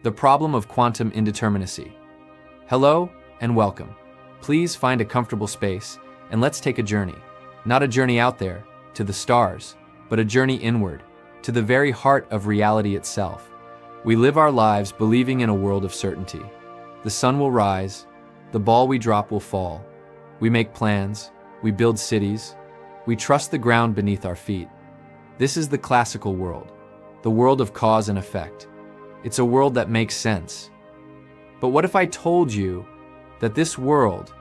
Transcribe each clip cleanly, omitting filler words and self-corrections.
The problem of quantum indeterminacy. Hello and welcome. Please find a comfortable space and let's take a journey. Not a journey out there, to the stars, but a journey inward, to the very heart of reality itself. We live our lives believing in a world of certainty. The sun will rise, the ball we drop will fall. We make plans, we build cities, we trust the ground beneath our feet. This is the classical world, the world of cause and effect. It's a world that makes sense. But what if I told you that this world,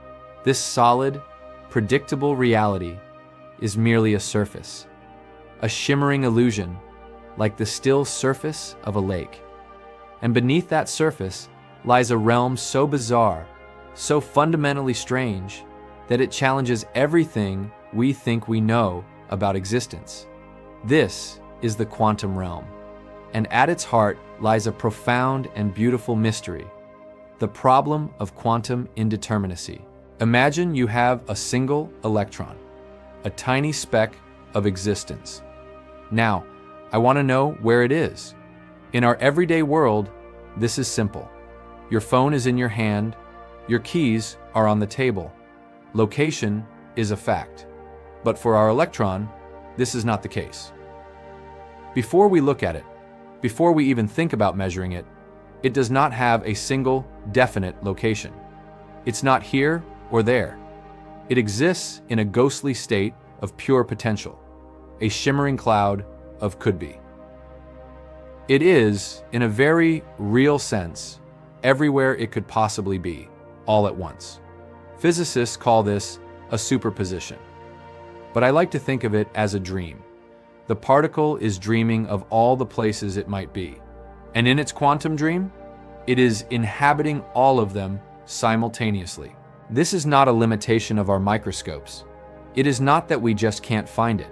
this solid, predictable reality, is merely a surface, a shimmering illusion, like the still surface of a lake. And beneath that surface lies a realm so bizarre, so fundamentally strange, that it challenges everything we think we know about existence. This is the quantum realm, and at its heart lies a profound and beautiful mystery, the problem of quantum indeterminacy. Imagine you have a single electron, a tiny speck of existence. Now, I want to know where it is. In our everyday world, this is simple. Your phone is in your hand, your keys are on the table. Location is a fact. But for our electron, this is not the case. Before we look at it, before we even think about measuring it, it does not have a single, definite location. It's not here or there. It exists in a ghostly state of pure potential, a shimmering cloud of could be. It is, in a very real sense, everywhere it could possibly be, all at once. Physicists call this a superposition. But I like to think of it as a dream. The particle is dreaming of all the places it might be. And in its quantum dream, it is inhabiting all of them simultaneously. This is not a limitation of our microscopes. It is not that we just can't find it.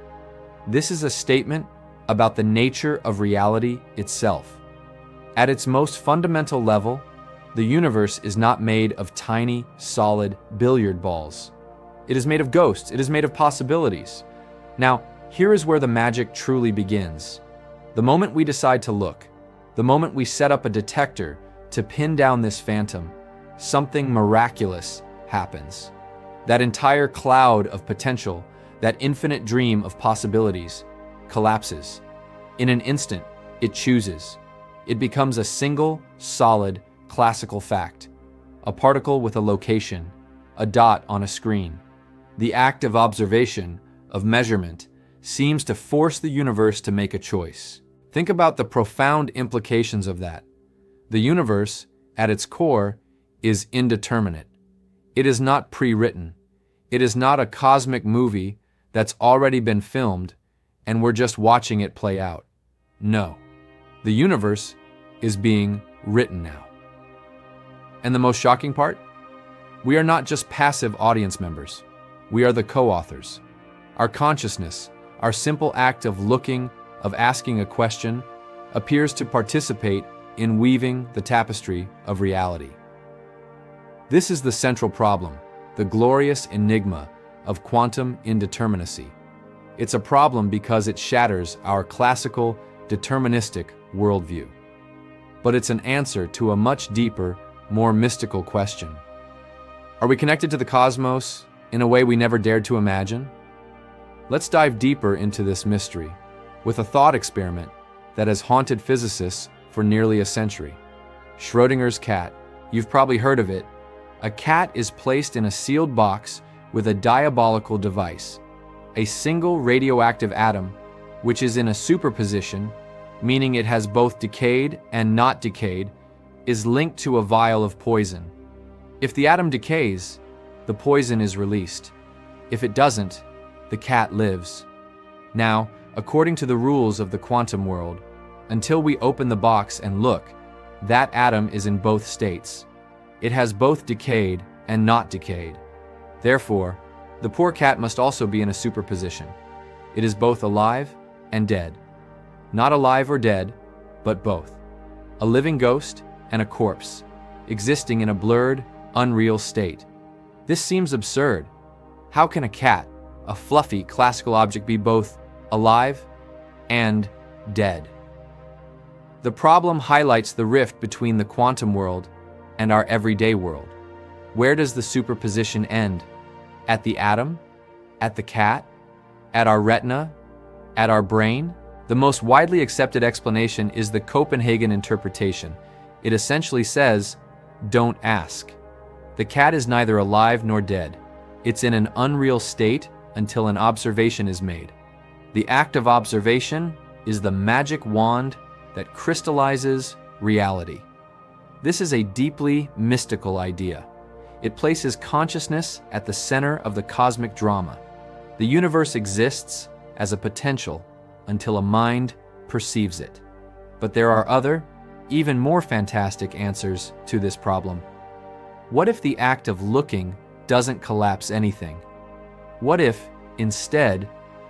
This is a statement about the nature of reality itself. At its most fundamental level, the universe is not made of tiny, solid billiard balls. It is made of ghosts. It is made of possibilities. Now, here is where the magic truly begins. The moment we decide to look, the moment we set up a detector to pin down this phantom, something miraculous happens. That entire cloud of potential, that infinite dream of possibilities, collapses. In an instant, it chooses. It becomes a single, solid, classical fact. A particle with a location, a dot on a screen. The act of observation, of measurement, seems to force the universe to make a choice. Think about the profound implications of that. The universe, at its core, is indeterminate. It is not pre-written. It is not a cosmic movie that's already been filmed and we're just watching it play out. No. The universe is being written now. And the most shocking part? We are not just passive audience members. We are the co-authors. Our consciousness, our simple act of looking, of asking a question, appears to participate in weaving the tapestry of reality. This is the central problem, the glorious enigma of quantum indeterminacy. It's a problem because it shatters our classical, deterministic worldview. But it's an answer to a much deeper, more mystical question. Are we connected to the cosmos in a way we never dared to imagine? Let's dive deeper into this mystery with a thought experiment that has haunted physicists for nearly a century. Schrödinger's cat. You've probably heard of it. A cat is placed in a sealed box with a diabolical device. A single radioactive atom, which is in a superposition, meaning it has both decayed and not decayed, is linked to a vial of poison. If the atom decays, the poison is released. If it doesn't, the cat lives. Now, according to the rules of the quantum world, until we open the box and look, that atom is in both states. It has both decayed and not decayed. Therefore, the poor cat must also be in a superposition. It is both alive and dead. Not alive or dead, but both. A living ghost and a corpse, existing in a blurred, unreal state. This seems absurd. How can a cat, a fluffy classical object, be both alive and dead? The problem highlights the rift between the quantum world and our everyday world. Where does the superposition end? At the atom? At the cat? At our retina? At our brain? The most widely accepted explanation is the Copenhagen Interpretation. It essentially says, don't ask. The cat is neither alive nor dead. It's in an unreal state until an observation is made. The act of observation is the magic wand that crystallizes reality. This is a deeply mystical idea. It places consciousness at the center of the cosmic drama. The universe exists as a potential until a mind perceives it. But there are other, even more fantastic answers to this problem. What if the act of looking doesn't collapse anything? What if, instead,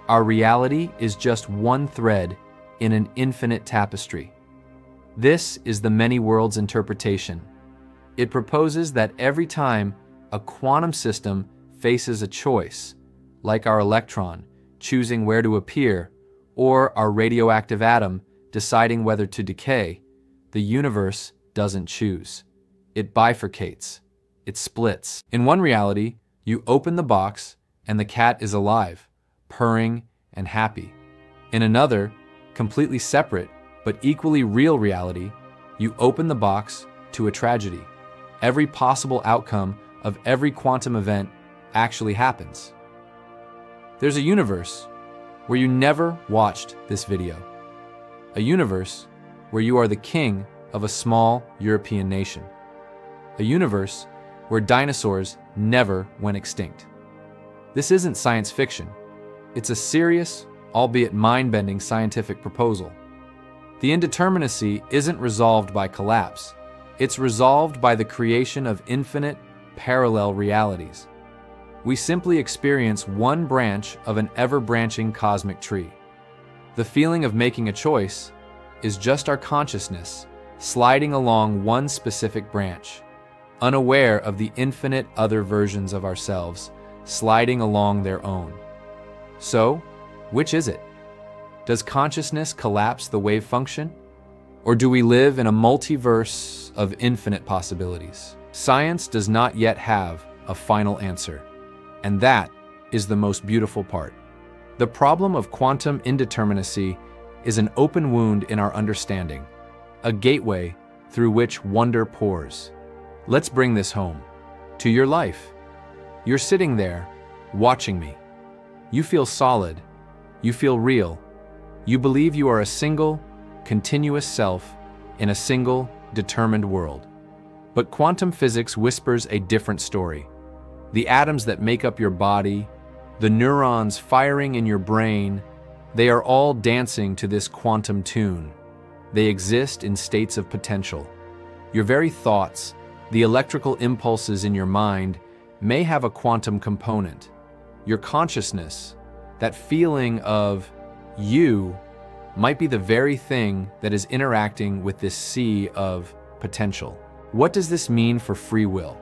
our reality is just one thread in an infinite tapestry? This is the many worlds interpretation. It proposes that every time a quantum system faces a choice, like our electron choosing where to appear, or our radioactive atom deciding whether to decay, the universe doesn't choose. It bifurcates. It splits. In one reality, you open the box and the cat is alive, purring and happy. In another, completely separate but equally real reality, you open the box to a tragedy. Every possible outcome of every quantum event actually happens. There's a universe where you never watched this video. A universe where you are the king of a small European nation. A universe where dinosaurs never went extinct. This isn't science fiction. It's a serious, albeit mind-bending scientific proposal. The indeterminacy isn't resolved by collapse. It's resolved by the creation of infinite, parallel realities. We simply experience one branch of an ever-branching cosmic tree. The feeling of making a choice is just our consciousness sliding along one specific branch, unaware of the infinite other versions of ourselves sliding along their own. So, which is it? Does consciousness collapse the wave function? Or do we live in a multiverse of infinite possibilities? Science does not yet have a final answer, and that is the most beautiful part. The problem of quantum indeterminacy is an open wound in our understanding, a gateway through which wonder pours. Let's bring this home to your life. You're sitting there, watching me. You feel solid. You feel real. You believe you are a single, continuous self in a single, determined world. But quantum physics whispers a different story. The atoms that make up your body, the neurons firing in your brain, they are all dancing to this quantum tune. They exist in states of potential. Your very thoughts, the electrical impulses in your mind, may have a quantum component. Your consciousness, that feeling of you, might be the very thing that is interacting with this sea of potential. What does this mean for free will?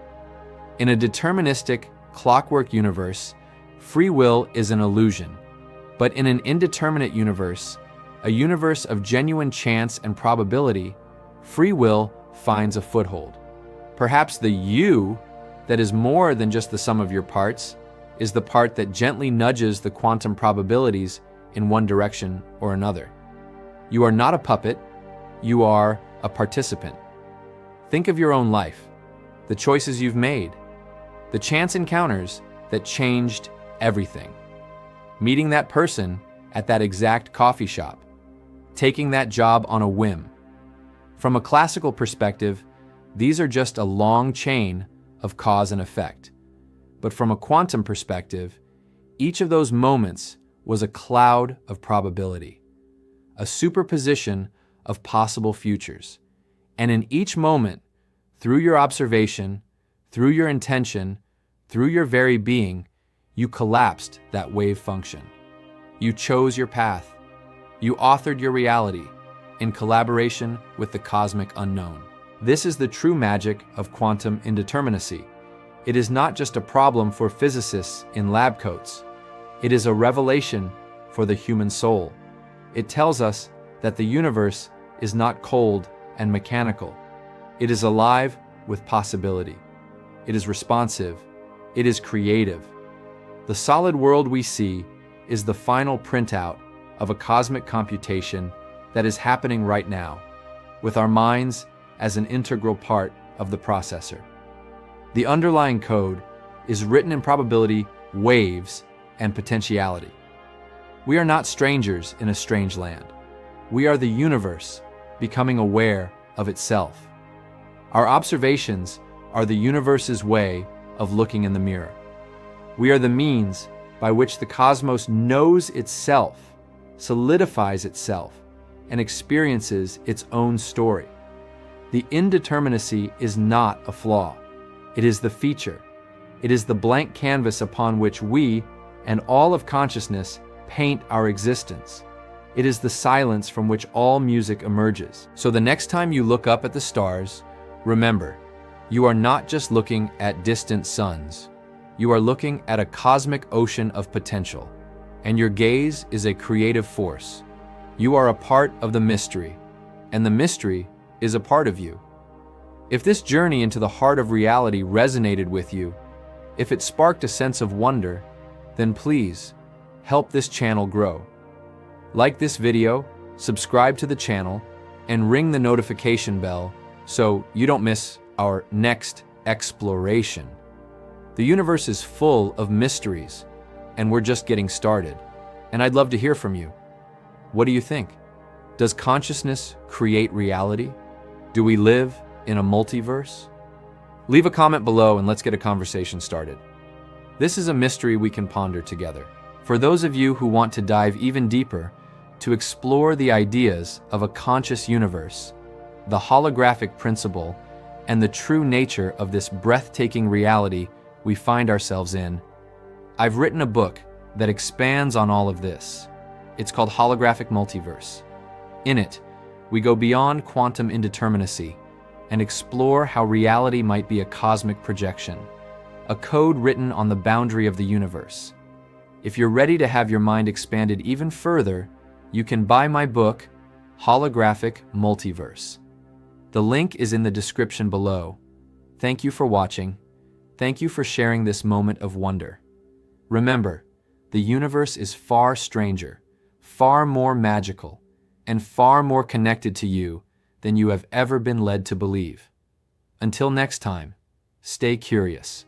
In a deterministic, clockwork universe, free will is an illusion. But in an indeterminate universe, a universe of genuine chance and probability, free will finds a foothold. Perhaps the you that is more than just the sum of your parts is the part that gently nudges the quantum probabilities in one direction or another. You are not a puppet, you are a participant. Think of your own life, the choices you've made, the chance encounters that changed everything. Meeting that person at that exact coffee shop, taking that job on a whim. From a classical perspective, these are just a long chain of cause and effect. But from a quantum perspective, each of those moments was a cloud of probability, a superposition of possible futures. And in each moment, through your observation, through your intention, through your very being, you collapsed that wave function. You chose your path. You authored your reality in collaboration with the cosmic unknown. This is the true magic of quantum indeterminacy. It is not just a problem for physicists in lab coats. It is a revelation for the human soul. It tells us that the universe is not cold and mechanical. It is alive with possibility. It is responsive. It is creative. The solid world we see is the final printout of a cosmic computation that is happening right now, with our minds as an integral part of the processor. The underlying code is written in probability, waves, and potentiality. We are not strangers in a strange land. We are the universe becoming aware of itself. Our observations are the universe's way of looking in the mirror. We are the means by which the cosmos knows itself, solidifies itself, and experiences its own story. The indeterminacy is not a flaw. It is the feature. It is the blank canvas upon which we and all of consciousness paint our existence. It is the silence from which all music emerges. So the next time you look up at the stars, remember, you are not just looking at distant suns. You are looking at a cosmic ocean of potential, and your gaze is a creative force. You are a part of the mystery, and the mystery is a part of you. If this journey into the heart of reality resonated with you, if it sparked a sense of wonder, then please help this channel grow. Like this video, subscribe to the channel, and ring the notification bell so you don't miss our next exploration. The universe is full of mysteries, and we're just getting started. And I'd love to hear from you. What do you think? Does consciousness create reality? Do we live in a multiverse? Leave a comment below and let's get a conversation started. This is a mystery we can ponder together. For those of you who want to dive even deeper, to explore the ideas of a conscious universe, the holographic principle, and the true nature of this breathtaking reality we find ourselves in, I've written a book that expands on all of this. It's called Holographic Multiverse. In it, we go beyond quantum indeterminacy and explore how reality might be a cosmic projection, a code written on the boundary of the universe. If you're ready to have your mind expanded even further, you can buy my book, Holographic Multiverse. The link is in the description below. Thank you for watching. Thank you for sharing this moment of wonder. Remember, the universe is far stranger, far more magical, and far more connected to you than you have ever been led to believe. Until next time, stay curious.